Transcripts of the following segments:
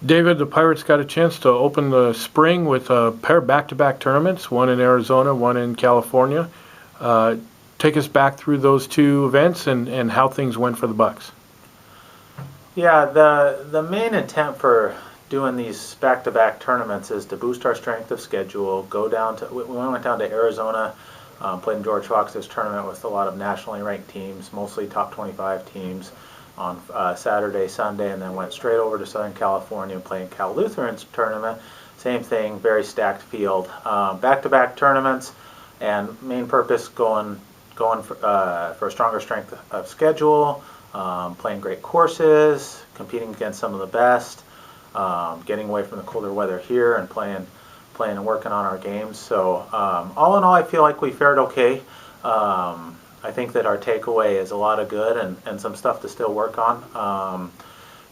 David, the Pirates got a chance to open the spring with a pair of back-to-back tournaments, one in Arizona, one in California. Uh, Take us back through those two events and how things went for the Bucks. Yeah, the main intent for doing these back-to-back tournaments is to boost our strength of schedule. We went down to Arizona, played in George Fox's tournament with a lot of nationally ranked teams, mostly top 25 teams on Saturday, Sunday, and then went straight over to Southern California and played Cal Lutheran's tournament. Same thing, very stacked field. Back-to-back tournaments, and main purpose going for a stronger strength of schedule, playing great courses, competing against some of the best, getting away from the colder weather here and playing and working on our games. So all in all, I feel like we fared okay. I think that our takeaway is a lot of good and some stuff to still work on.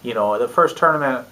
The first tournament,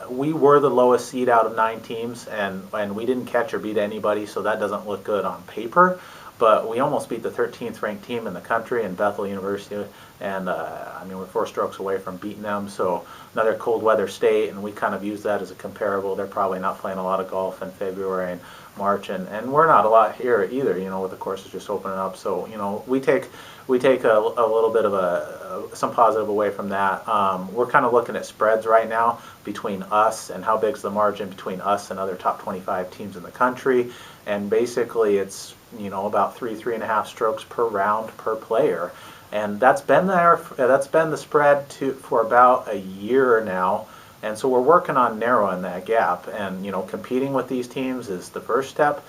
we were the lowest seed out of 9 teams, and we didn't catch or beat anybody, so that doesn't look good on paper. But we almost beat the 13th ranked team in the country in Bethel University, and we're 4 strokes away from beating them. So another cold weather state, and we kind of use that as a comparable. They're probably not playing a lot of golf in February and March, and we're not a lot here either. With the courses just opening up. So we take a little bit of some positive away from that. We're kind of looking at spreads right now between us and how big's the margin between us and other top 25 teams in the country, and basically it's about 3.5 strokes per round per player, and that's been the spread for about a year now, and so we're working on narrowing that gap. And competing with these teams is the first step.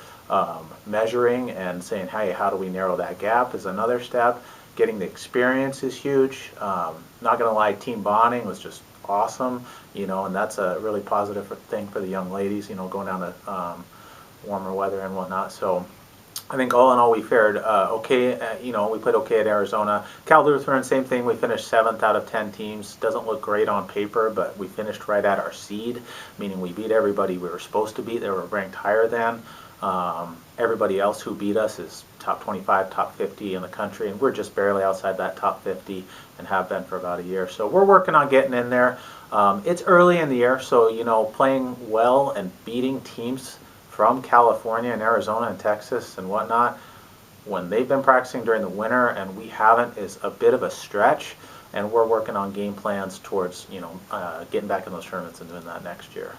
Measuring and saying, hey, how do we narrow that gap is another step. Getting the experience is huge. Not gonna lie, team bonding was just awesome, and that's a really positive thing for the young ladies, going down to warmer weather and whatnot. So I think all in all we fared okay. We played okay at Arizona. Cal Lutheran, same thing. We finished 7th out of 10 teams. Doesn't look great on paper, but we finished right at our seed, meaning we beat everybody we were supposed to beat. They were ranked higher than. Everybody else who beat us is top 25, top 50 in the country, and we're just barely outside that top 50 and have been for about a year. So we're working on getting in there. It's early in the year, so playing well and beating teams from California and Arizona and Texas and whatnot, when they've been practicing during the winter and we haven't, is a bit of a stretch, and we're working on game plans towards getting back in those tournaments and doing that next year.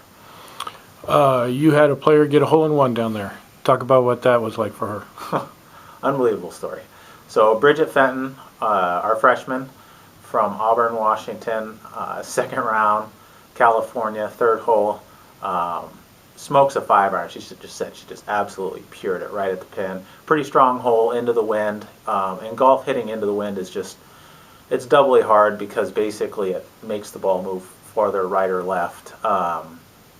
You had a player get a hole-in-one down there. Talk about what that was like for her. Unbelievable story. So Bridget Fenton, our freshman from Auburn, Washington, 2nd round, California, 3rd hole, smokes a 5-iron. She just absolutely pured it right at the pin. Pretty strong hole into the wind. And golf hitting into the wind is it's doubly hard because basically it makes the ball move farther right or left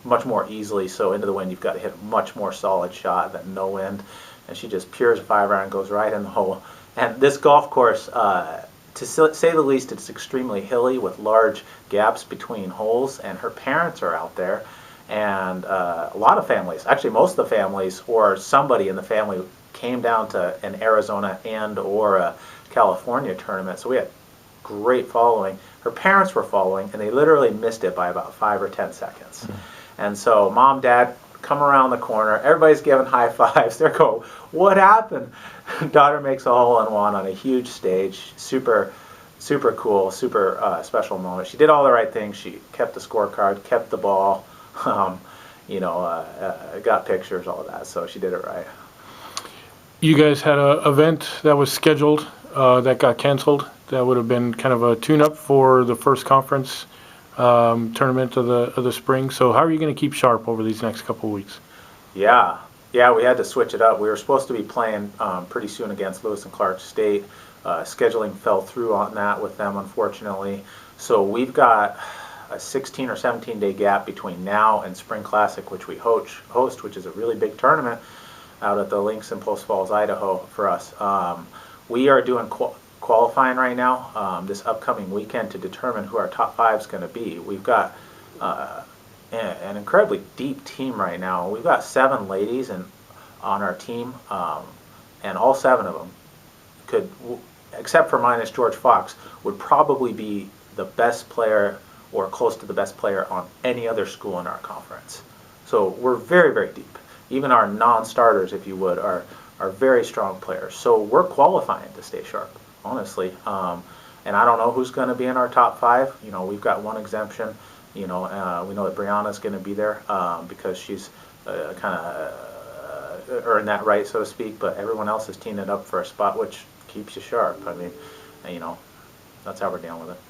much more easily. So into the wind you've got to hit a much more solid shot than no wind. And she just pures a 5-iron, goes right in the hole. And this golf course, to say the least, it's extremely hilly with large gaps between holes, and her parents are out there. And a lot of families, actually most of the families or somebody in the family, came down to an Arizona and or a California tournament. So we had great following. Her parents were following, and they literally missed it by about 5 or 10 seconds. Mm-hmm. And so mom, dad come around the corner. Everybody's giving high fives. They're going, what happened? Daughter makes a hole-in-one on a huge stage. Super cool, super special moment. She did all the right things. She kept the scorecard, kept the ball. Got pictures, all of that, so she did it right. You guys had an event that was scheduled that got canceled. That would have been kind of a tune-up for the first conference tournament of the spring. So how are you going to keep sharp over these next couple of weeks? Yeah, we had to switch it up. We were supposed to be playing pretty soon against Lewis and Clark State. Scheduling fell through on that with them, unfortunately. So we've got a 16 or 17 day gap between now and Spring Classic, which we host, which is a really big tournament out at the links in Post Falls, Idaho for us. We are doing qualifying right now this upcoming weekend to determine who our top 5 is going to be. We've got an incredibly deep team right now. We've got 7 ladies on our team, and all 7 of them could, except for minus George Fox, would probably be the best player or close to the best player on any other school in our conference. So we're very, very deep. Even our non-starters, if you would, are very strong players. So we're qualifying to stay sharp, honestly. And I don't know who's going to be in our top 5. You know, we've got one exemption. You know, we know that Brianna's going to be there because she's kind of earned that right, so to speak. But everyone else is teeing it up for a spot, which keeps you sharp. I mean, you know, that's how we're dealing with it.